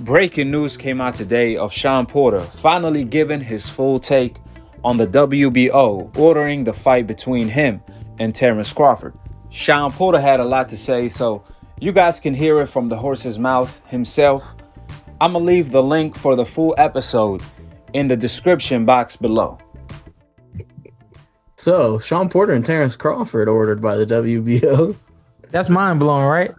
Breaking news came out today of Shawn Porter finally giving his full take on the WBO ordering the fight between him and Terence Crawford. Shawn Porter had a lot to say, so you guys can hear it from the horse's mouth himself. I'm gonna leave the link for the full episode in the description box below. So, Shawn Porter and Terence Crawford ordered by the WBO. That's mind blowing, right?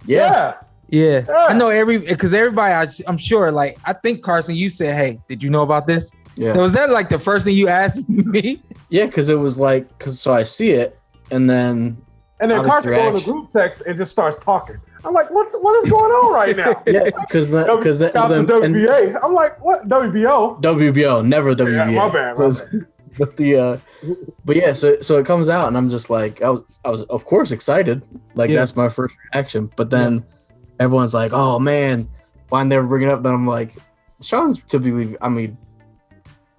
Yeah. I know because everybody, I'm sure, like, I think, Carson, you said, hey, did you know about this? Yeah. Was that like the first thing you asked me? Yeah, because it was like, so I see it, and then Carson goes in the group text and just starts talking. I'm like, what is going on right now? Yeah, because WBA. I'm like, what? WBO? WBO, never WBA. Yeah, my bad. But yeah, so it comes out, and I'm just like, I was of course excited. Like, that's my first reaction. But then everyone's like, oh man, why never bring it up? Then I'm like, Shawn's typically,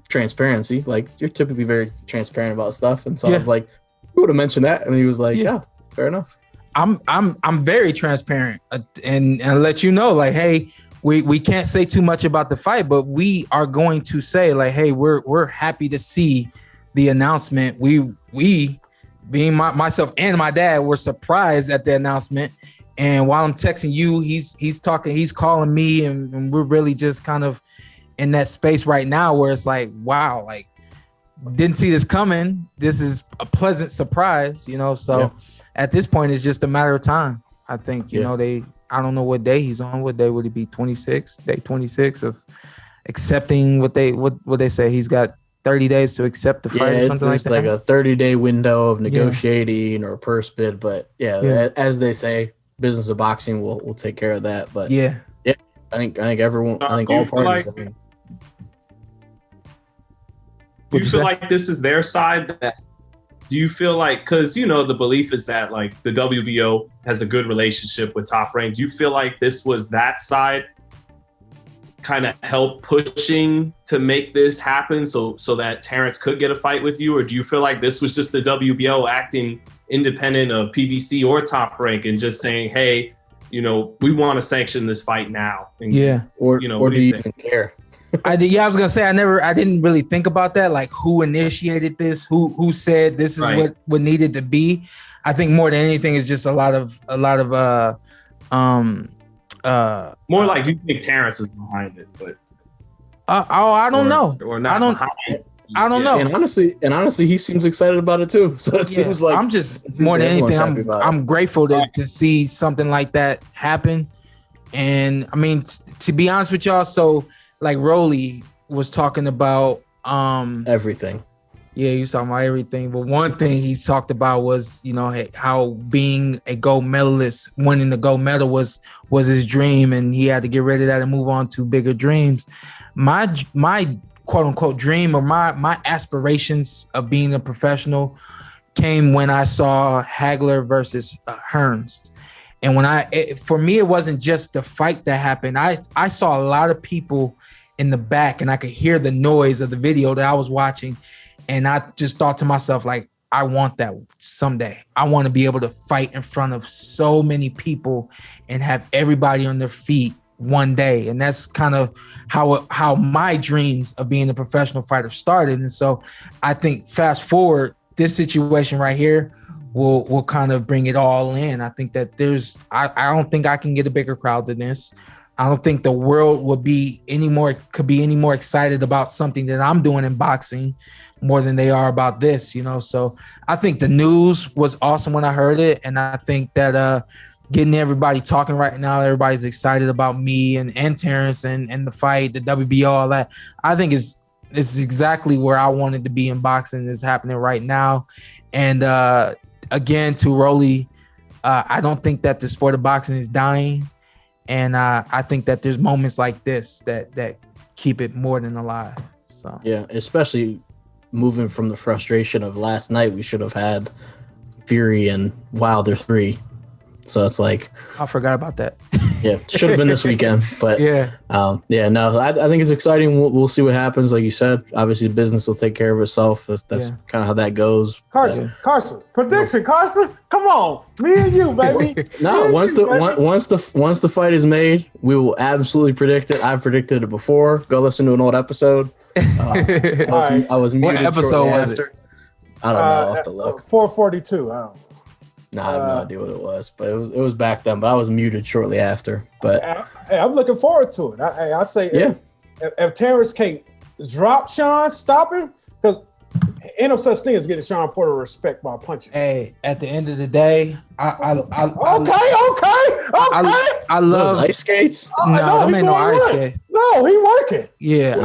transparency. Like, you're typically very transparent about stuff. And so I was like, you would have mentioned that. And he was like, yeah, fair enough. I'm very transparent and let you know, like, hey, we can't say too much about the fight, but we are going to say, like, hey, we're happy to see the announcement. We being myself and my dad were surprised at the announcement. And while I'm texting you, he's talking, he's calling me, and we're really just kind of in that space right now where it's like, wow, like, didn't see this coming. This is a pleasant surprise, So at this point, it's just a matter of time. I think, I don't know what day he's on. What day would he be? 26, day 26 of accepting what they say. He's got 30 days to accept the fight or something like that. Like a 30-day window of negotiating or a purse bid. But as they say, business of boxing will take care of that. But I think everyone, I think all parties. Do you feel like this is their side? Do you feel like, because the belief is that like the WBO has a good relationship with Top Rank. Do you feel like this was that side kind of help pushing to make this happen so that Terence could get a fight with you? Or do you feel like this was just the WBO acting independent of PBC or Top Rank and just saying, hey, we want to sanction this fight now? And, or do you even care? I was gonna say I didn't really think about that, like who initiated this, who said this is what needed to be. I think more than anything is just a lot of more like, do you think Terence is behind it? But I don't know. Or not I don't know. And honestly, he seems excited about it too. So it seems like I'm just more than anything, I'm grateful to see something like that happen. And I mean, to be honest with y'all, so like Rolly was talking about everything. Yeah, he was talking about everything. But one thing he talked about was, how being a gold medalist, winning the gold medal was his dream, and he had to get rid of that and move on to bigger dreams. My quote unquote dream, or my aspirations of being a professional, came when I saw Hagler versus Hearns. And for me, it wasn't just the fight that happened. I saw a lot of people in the back, and I could hear the noise of the video that I was watching. And I just thought to myself, like, I want that someday. I want to be able to fight in front of so many people and have everybody on their feet one day. And that's kind of how my dreams of being a professional fighter started. And so I think fast forward, this situation right here will kind of bring it all in. I think that I don't think I can get a bigger crowd than this. I don't think the world could be any more excited about something that I'm doing in boxing more than they are about this, So I think the news was awesome when I heard it. And I think that getting everybody talking right now, everybody's excited about me and Terence and the fight, the WBO, all that. I think it's exactly where I wanted to be in boxing is happening right now. And again, to Rolly, I don't think that the sport of boxing is dying. And I think that there's moments like this that keep it more than alive. So yeah, especially moving from the frustration of last night, we should have had Fury and Wilder 3. So it's like, I forgot about that. Yeah, should have been this weekend, but Yeah. No, I think it's exciting. We'll see what happens. Like you said, obviously business will take care of itself. That's kind of how that goes. Carson, prediction, Carson. Come on, me and you, baby. No, once the fight is made, we will absolutely predict it. I've predicted it before. Go listen to an old episode. I was muted. What episode was after. it? I don't know. I'll have to look. 442. I don't know. I have no idea what it was, but it was back then. But I was muted shortly after. But I'm looking forward to it. I say, if Terence can't drop Shawn, stop him, because ain't no such thing as getting Shawn Porter respect by punching. Hey, at the end of the day, I love those ice skates. No, them ain't no ice skate. No, he working. Yeah,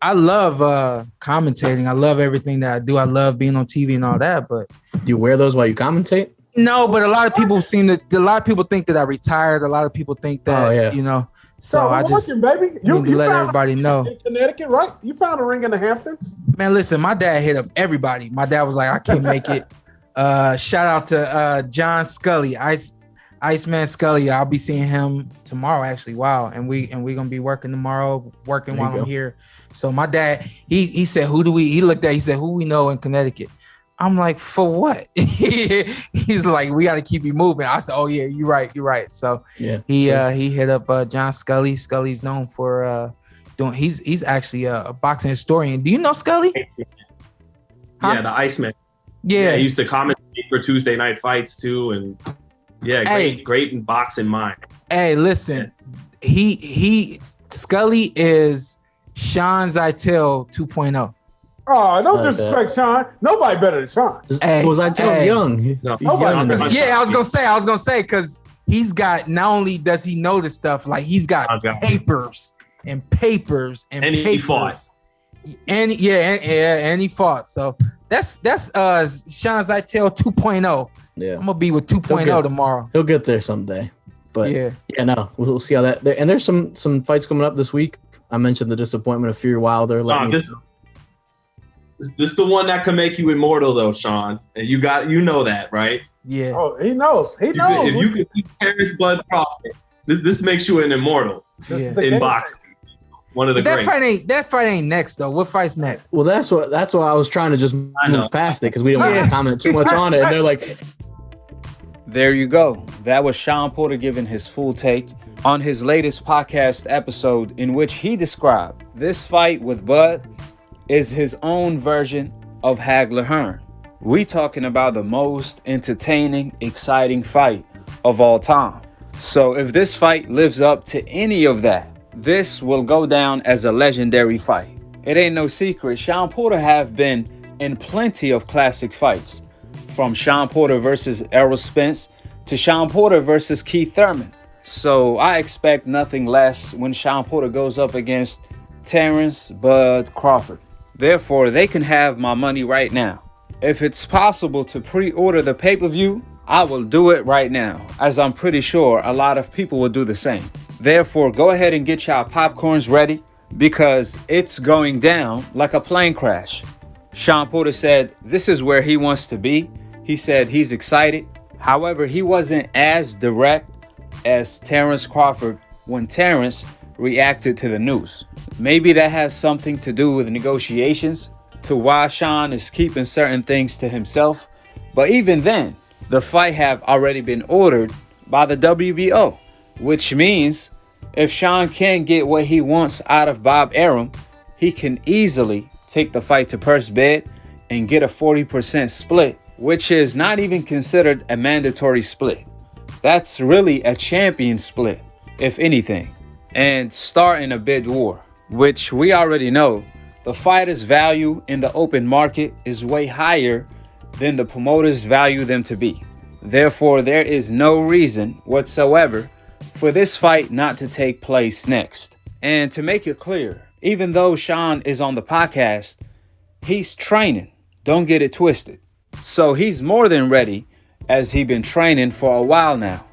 I love commentating. I love everything that I do. I love being on TV and all that. But do you wear those while you commentate? No, but a lot of people think that I retired. A lot of people think that you know. So I just baby. You need to let everybody know. In Connecticut, right? You found a ring in the Hamptons. Man, listen, my dad hit up everybody. My dad was like, I can't make it. Shout out to John Scully, Iceman Scully. I'll be seeing him tomorrow, actually. Wow. And we gonna be working tomorrow, while I'm here. So my dad, he said, he looked at, he said, who we know in Connecticut? I'm like, for what? He's like, we got to keep you moving. I said, oh yeah, you're right. So he hit up John Scully. Scully's known for he's actually a boxing historian. Do you know Scully? Yeah, the Iceman. Yeah, he used to commentate for Tuesday night fights too, and great in boxing mind. Hey, listen, he Scully is Shawn Zeitel 2.0. Oh, don't disrespect Shawn. Nobody better than Shawn. Zeitel's young. No, he's young. I was gonna say, because he's got, not only does he know this stuff, like he's got papers and papers. He fought. And he fought. So that's Shawn Zeitel 2.0. Yeah, I'm gonna be with 2.0 tomorrow. He'll get there someday. But no, we'll see how that. And there's some fights coming up this week. I mentioned the disappointment of Fury Wilder. This is the one that can make you immortal, though, Shawn. And you know that, right? Yeah. Oh, he knows. He knows. If you can beat Terence Bud Crawford, this makes you an immortal in boxing. One of the greats. That fight ain't next though. What fight's next? Well, that's why I was trying to just move past it, because we don't want to comment too much on it. And they're like, there you go. That was Shawn Porter giving his full take on his latest podcast episode, in which he described this fight with Bud is his own version of Hagler Hearn. We talking about the most entertaining, exciting fight of all time. So if this fight lives up to any of that, this will go down as a legendary fight. It ain't no secret, Shawn Porter have been in plenty of classic fights, from Shawn Porter versus Errol Spence to Shawn Porter versus Keith Thurman. So I expect nothing less when Shawn Porter goes up against Terence Bud Crawford. Therefore, they can have my money right now. If it's possible to pre-order the pay-per-view, I will do it right now, as I'm pretty sure a lot of people will do the same. Therefore, go ahead and get y'all popcorns ready, because it's going down like a plane crash. Shawn Porter said this is where he wants to be. He said he's excited. However, he wasn't as direct as Terence Crawford when Terence reacted to the news. Maybe that has something to do with negotiations, to why Shawn is keeping certain things to himself. But even then, the fight have already been ordered by the WBO, which means if Shawn can't get what he wants out of Bob Arum, he can easily take the fight to purse bid and get a 40% split, which is not even considered a mandatory split. That's really a champion split, if anything, and starting a bid war, which we already know the fighter's value in the open market is way higher than the promoters value them to be. Therefore, there is no reason whatsoever for this fight not to take place next. And to make it clear, even though Shawn is on the podcast, he's training. Don't get it twisted. So he's more than ready, as he's been training for a while now.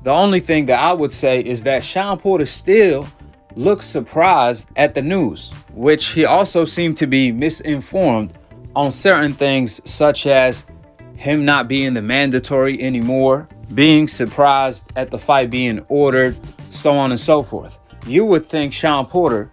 The only thing that I would say is that Shawn Porter still looks surprised at the news, which he also seemed to be misinformed on certain things, such as him not being the mandatory anymore, being surprised at the fight being ordered, so on and so forth. You would think Shawn Porter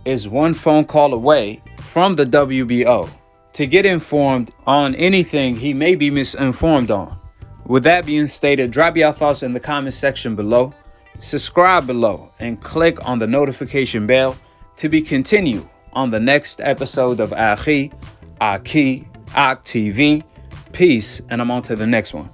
is one phone call away from the WBO to get informed on anything he may be misinformed on. With that being stated, drop your thoughts in the comment section below, subscribe below, and click on the notification bell to be continued on the next episode of Akhi TV. Peace, and I'm on to the next one.